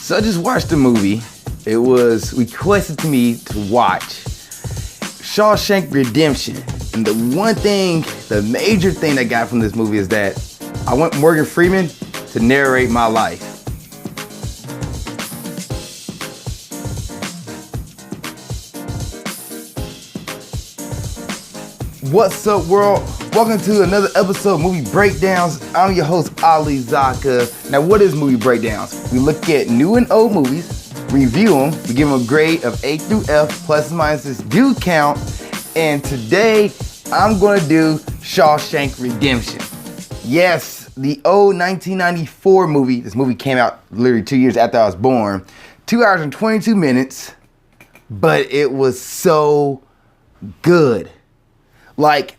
So I just watched the movie. It was requested to me to watch Shawshank Redemption. And the major thing I got from this movie is that I want Morgan Freeman to narrate my life. What's up, world? Welcome to another episode of Movie Breakdowns. I'm your host, Ali Zakka. Now, what is Movie Breakdowns? We look at new and old movies, review them, we give them a grade of A through F, pluses and minuses do count, and today I'm going to do Shawshank Redemption. Yes, the old 1994 movie. This movie came out literally 2 years after I was born. 2 hours and 22 minutes, but it was so good. Like,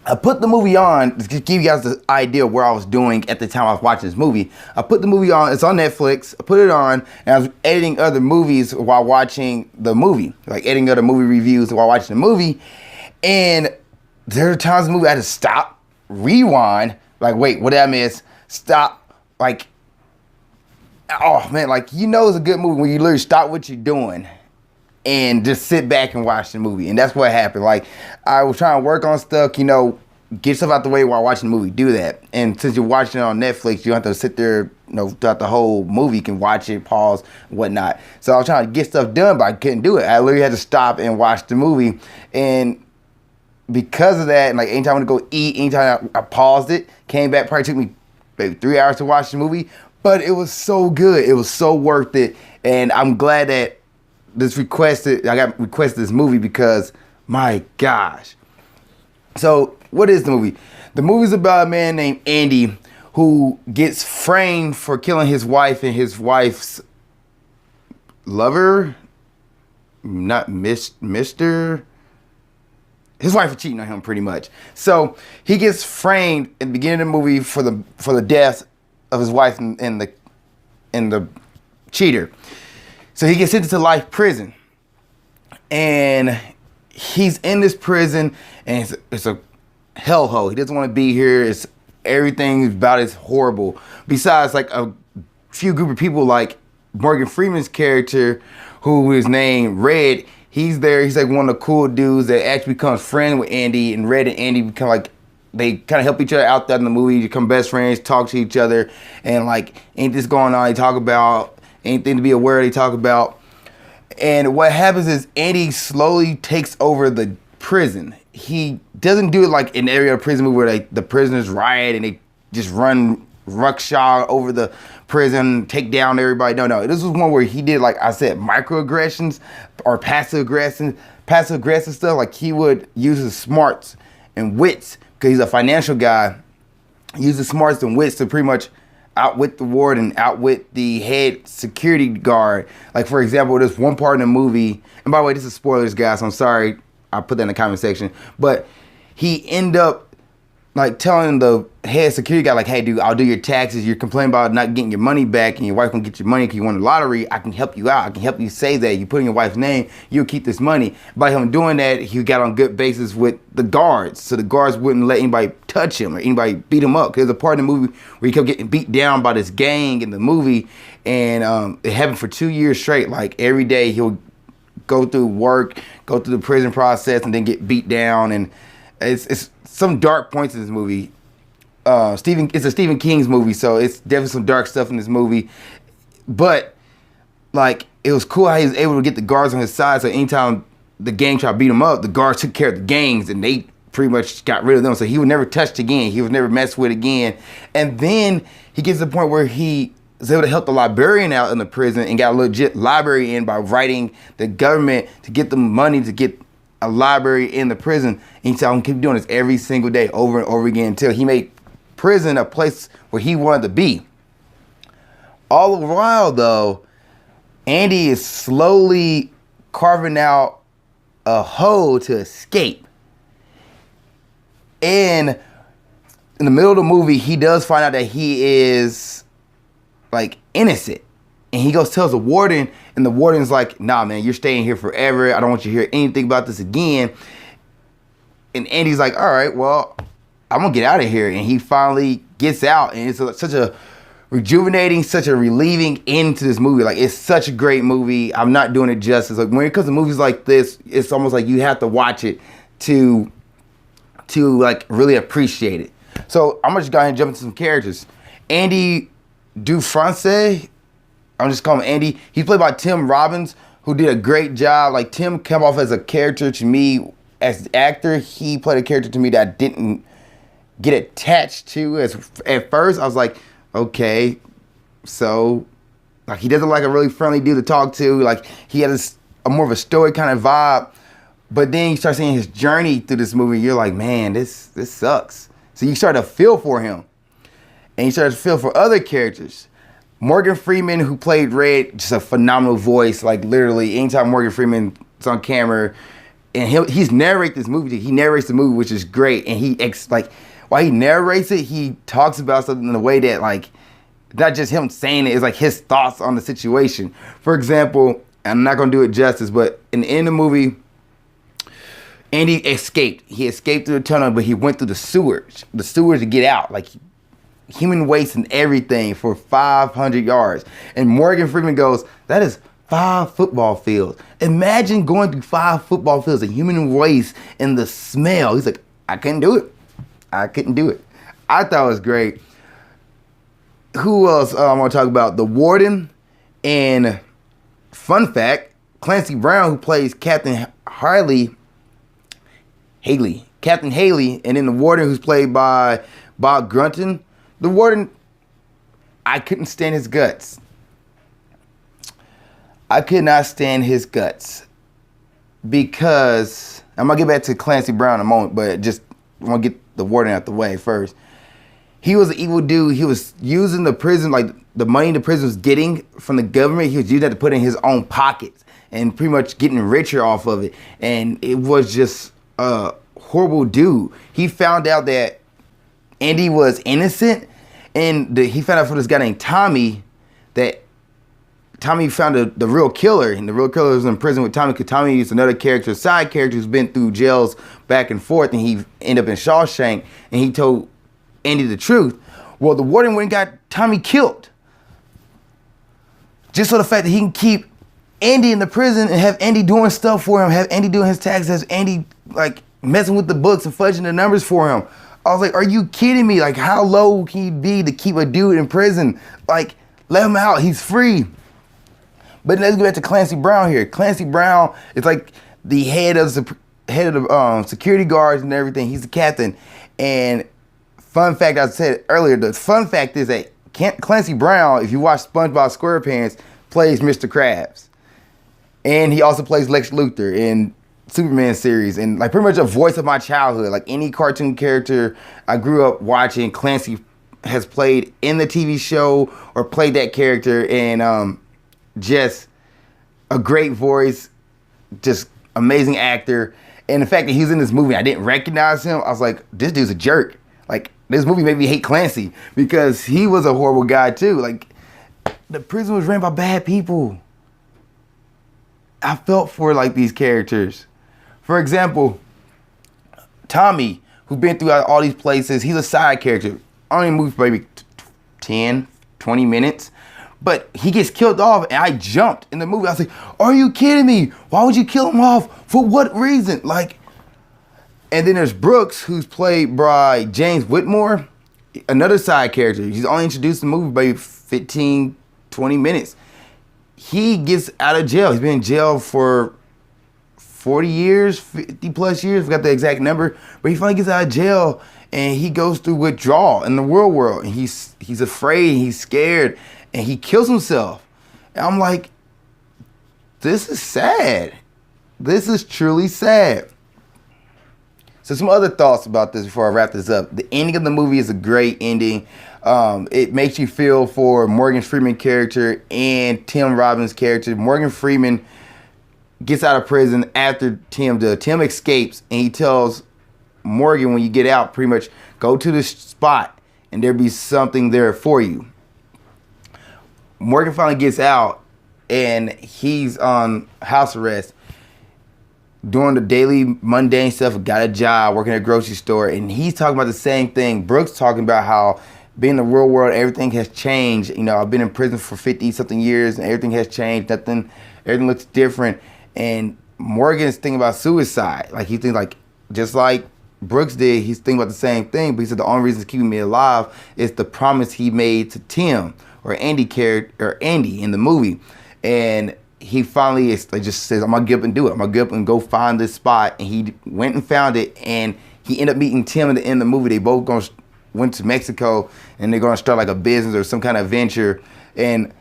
I put the movie on to give you guys the idea of where I was doing at the time I was watching this movie. I put the movie on, it's on Netflix, I put it on, and I was editing other movies while watching the movie. Like editing other movie reviews while watching the movie. And there are times in the movie I had to stop, rewind, like, wait, what did I miss? Stop, like, oh man, like, you know it's a good movie when you literally stop what you're doing and just sit back and watch the movie. And that's what happened. Like, I was trying to work on stuff, you know, get stuff out the way while watching the movie, do that. And since you're watching it on Netflix, you don't have to sit there, you know, throughout the whole movie. You can watch it, pause, and whatnot. So I was trying to get stuff done, but I couldn't do it. I literally had to stop and watch the movie. And because of that, like, anytime I went to go eat, anytime I paused it, came back, probably took me maybe 3 hours to watch the movie. But it was so good. It was so worth it. And I'm glad that I got requested this movie because, my gosh. So, what is the movie? The movie's about a man named Andy who gets framed for killing his wife and his wife's lover. Not Mr. His wife is cheating on him pretty much. So, he gets framed in the beginning of the movie for the death of his wife and the cheater. So he gets sentenced to life prison, and he's in this prison, and it's a hellhole. He doesn't want to be here. Everything about it's horrible. Besides, like, a few group of people, like Morgan Freeman's character, who is named Red. He's there. He's like one of the cool dudes that actually becomes friends with Andy, and Red and Andy become like, they kind of help each other out there in the movie. They become best friends, talk to each other, and like, ain't this going on? They talk about anything to be aware of, they talk about. And what happens is Andy slowly takes over the prison. He doesn't do it like in every other prison movie where the prisoners riot and they just run rucksaw over the prison, take down everybody. No. This was one where he did, like I said, microaggressions or passive aggressive stuff. Like, he would use his smarts and wits, because he's a financial guy. He uses smarts and wits to pretty much outwit the warden, outwit the head security guard. Like, for example, there's one part in the movie, and by the way, this is spoilers, guys, so I'm sorry, I'll put that in the comment section, but he end up like telling the head security guy, like, hey dude, I'll do your taxes, you're complaining about not getting your money back, and your wife won't get your money because you won the lottery, I can help you out, I can help you save that, you put in your wife's name, you'll keep this money. By him doing that, he got on good basis with the guards, so the guards wouldn't let anybody touch him or anybody beat him up. There's a part in the movie where he kept getting beat down by this gang in the movie, and it happened for 2 years straight. Like, every day he'll go through work, go through the prison process, and then get beat down. And it's some dark points in this movie. It's a Stephen King's movie, so it's definitely some dark stuff in this movie. But, like, it was cool how he was able to get the guards on his side, so anytime the gang tried to beat him up, the guards took care of the gangs, and they pretty much got rid of them, so he was never touched again. He was never messed with again. And then he gets to the point where he was able to help the librarian out in the prison and got a legit library in by writing the government to get the money to get a library in the prison. And he told him to keep doing this every single day, over and over again, until he made prison a place where he wanted to be. All the while, though, Andy is slowly carving out a hole to escape. And in the middle of the movie, he does find out that he is, like, innocent. And he goes tells the warden, and the warden's like, nah, man, you're staying here forever. I don't want you to hear anything about this again. And Andy's like, all right, well, I'm going to get out of here. And he finally gets out. And it's such a rejuvenating, such a relieving end to this movie. Like, it's such a great movie. I'm not doing it justice. Like, when it comes to movies like this, it's almost like you have to watch it to like really appreciate it. So I'm gonna just go ahead and jump into some characters. Andy Dufresne, I'm just calling him Andy. He's played by Tim Robbins, who did a great job. Like, Tim came off as a character to me. As an actor, he played a character to me that I didn't get attached to. At first, I was like, okay, so like, he doesn't like a really friendly dude to talk to. Like, he had a more of a stoic kind of vibe. But then you start seeing his journey through this movie. You're like, man, this sucks. So you start to feel for him. And you start to feel for other characters. Morgan Freeman, who played Red, just a phenomenal voice. Like, literally, anytime Morgan Freeman's on camera, and he's narrate this movie. He narrates the movie, which is great. And while he narrates it, he talks about something in a way that, like, not just him saying it, it's like his thoughts on the situation. For example, I'm not gonna do it justice, but in the end of the movie, Andy escaped. He escaped through the tunnel, but he went through the sewers to get out. Like, human waste and everything for 500 yards. And Morgan Freeman goes, that is 5 football fields. Imagine going through 5 football fields of human waste and the smell. He's like, I couldn't do it. I thought it was great. Who else I want to talk about? The Warden, and fun fact, Clancy Brown, who plays Captain Haley, and then the Warden, who's played by Bob Grunton. The Warden, I couldn't stand his guts. I could not stand his guts because, I'm going to get back to Clancy Brown in a moment, but just I want to get the Warden out the way first. He was an evil dude. He was using the prison, like the money the prison was getting from the government, he was using that to put in his own pockets and pretty much getting richer off of it. And it was just a horrible dude. He found out that Andy was innocent, and he found out from this guy named Tommy that Tommy found the real killer, and the real killer was in prison with Tommy, because Tommy is another character, side character, who's been through jails back and forth, and he ended up in Shawshank, and he told Andy the truth. Well, the Warden went and got Tommy killed, just for the fact that he can keep Andy in the prison and have Andy doing stuff for him, have Andy doing his taxes, have Andy like messing with the books and fudging the numbers for him. I was like, are you kidding me? Like, how low can you be to keep a dude in prison? Like, let him out, he's free. But let's get back to Clancy Brown here. Clancy Brown is like the head of the security guards and everything. He's the captain. And fun fact, I said earlier, the fun fact is that Clancy Brown, if you watch SpongeBob SquarePants, plays Mr. Krabs. And he also plays Lex Luthor in Superman series, and like pretty much a voice of my childhood. Like, any cartoon character I grew up watching, Clancy has played in the TV show or played that character, and just a great voice, just amazing actor. And the fact that he's in this movie, I didn't recognize him. I was like, this dude's a jerk. Like, this movie made me hate Clancy because he was a horrible guy too. Like, the prison was ran by bad people. I felt for like these characters. For example, Tommy, who's been through all these places, he's a side character. Only moved for maybe 10, 20 minutes. But he gets killed off, and I jumped in the movie. I was like, are you kidding me? Why would you kill him off? For what reason? Like, and then there's Brooks, who's played by James Whitmore, another side character. He's only introduced in the movie by 15, 20 minutes. He gets out of jail. He's been in jail for 40 years, 50 plus years, forgot the exact number, but he finally gets out of jail and he goes through withdrawal in the real world, and he's afraid, he's scared, and he kills himself. And I'm like, this is sad. This is truly sad. So some other thoughts about this before I wrap this up. The ending of the movie is a great ending. It makes you feel for Morgan Freeman character and Tim Robbins character. Morgan Freeman gets out of prison after Tim does. Tim escapes, and he tells Morgan, when you get out, pretty much go to this spot and there'll be something there for you. Morgan finally gets out, and he's on house arrest, doing the daily mundane stuff, got a job, working at a grocery store, and he's talking about the same thing. Brooks talking about how being in the real world, everything has changed. You know, I've been in prison for 50 something years and everything has changed. Everything looks different. And Morgan's thinking about suicide. Like he thinks like, just like Brooks did, he's thinking about the same thing, but he said the only reason it's keeping me alive is the promise he made to Tim or Andy in the movie. And he finally just says, I'm gonna get up and do it. I'm gonna get up and go find this spot. And he went and found it, and he ended up meeting Tim at the end of the movie. They both went to Mexico, and they're gonna start like a business or some kind of venture. And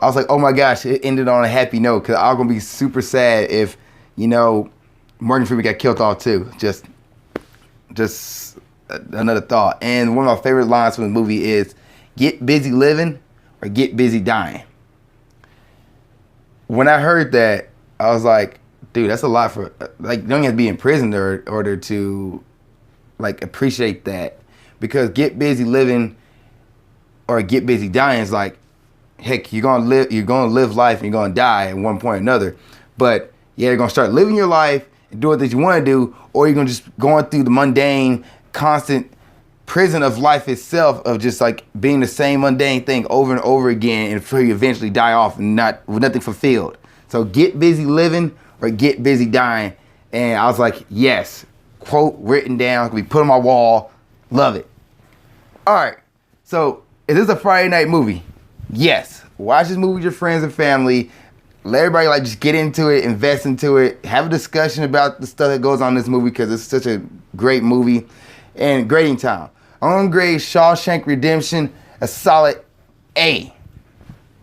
I was like, oh my gosh, it ended on a happy note, because I was gonna be super sad if, you know, Morgan Freeman got killed off too. Just another thought. And one of my favorite lines from the movie is, get busy living or get busy dying. When I heard that, I was like, dude, that's a lot for, like, you don't have to be in prison in order to, like, appreciate that. Because get busy living or get busy dying is like, heck, you're gonna live life and you're gonna die at one point or another. But yeah, you're gonna start living your life and doing things you wanna do, or you're gonna just going through the mundane, constant prison of life itself, of just like being the same mundane thing over and over again until you eventually die off and with nothing fulfilled. So get busy living or get busy dying. And I was like, yes, quote written down, can be put on my wall, love it. All right, so is this a Friday night movie? Yes, watch this movie with your friends and family. Let everybody like just get into it, invest into it, have a discussion about the stuff that goes on in this movie, because it's such a great movie. And grading time. I'm gonna grade Shawshank Redemption a solid A.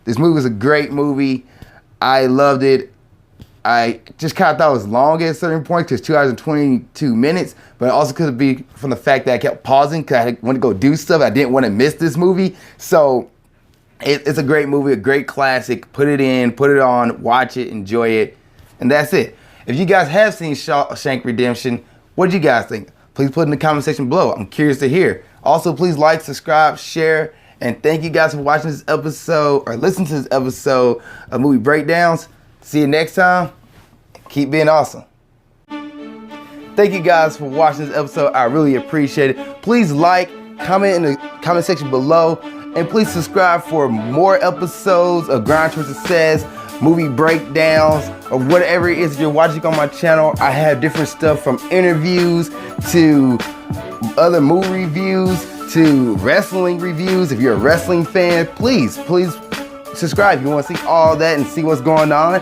This movie was a great movie. I loved it. I just kind of thought it was long at a certain point, because 2 hours and 22 minutes, but it also could be from the fact that I kept pausing because I wanted to go do stuff. I didn't want to miss this movie. So it's a great movie, a great classic. Put it in, put it on, watch it, enjoy it, and that's it. If you guys have seen Shawshank Redemption, what did you guys think? Please put it in the comment section below. I'm curious to hear. Also, please like, subscribe, share, and thank you guys for watching this episode or listening to this episode of Movie Breakdowns. See you next time. Keep being awesome. Thank you guys for watching this episode. I really appreciate it. Please like, comment in the comment section below, and please subscribe for more episodes of Grind Towards Success, movie breakdowns, or whatever it is that you're watching on my channel. I have different stuff from interviews to other movie reviews to wrestling reviews. If you're a wrestling fan, please subscribe if you want to see all that and see what's going on.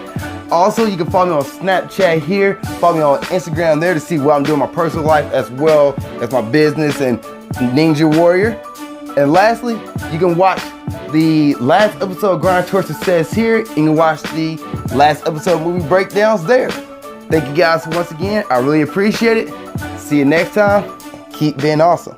Also, you can follow me on Snapchat here, follow me on Instagram there to see what I'm doing in my personal life as well as my business and Ninja Warrior. And lastly, you can watch the last episode of Grind Towards Success here. You can watch the last episode of Movie Breakdowns there. Thank you guys once again. I really appreciate it. See you next time. Keep being awesome.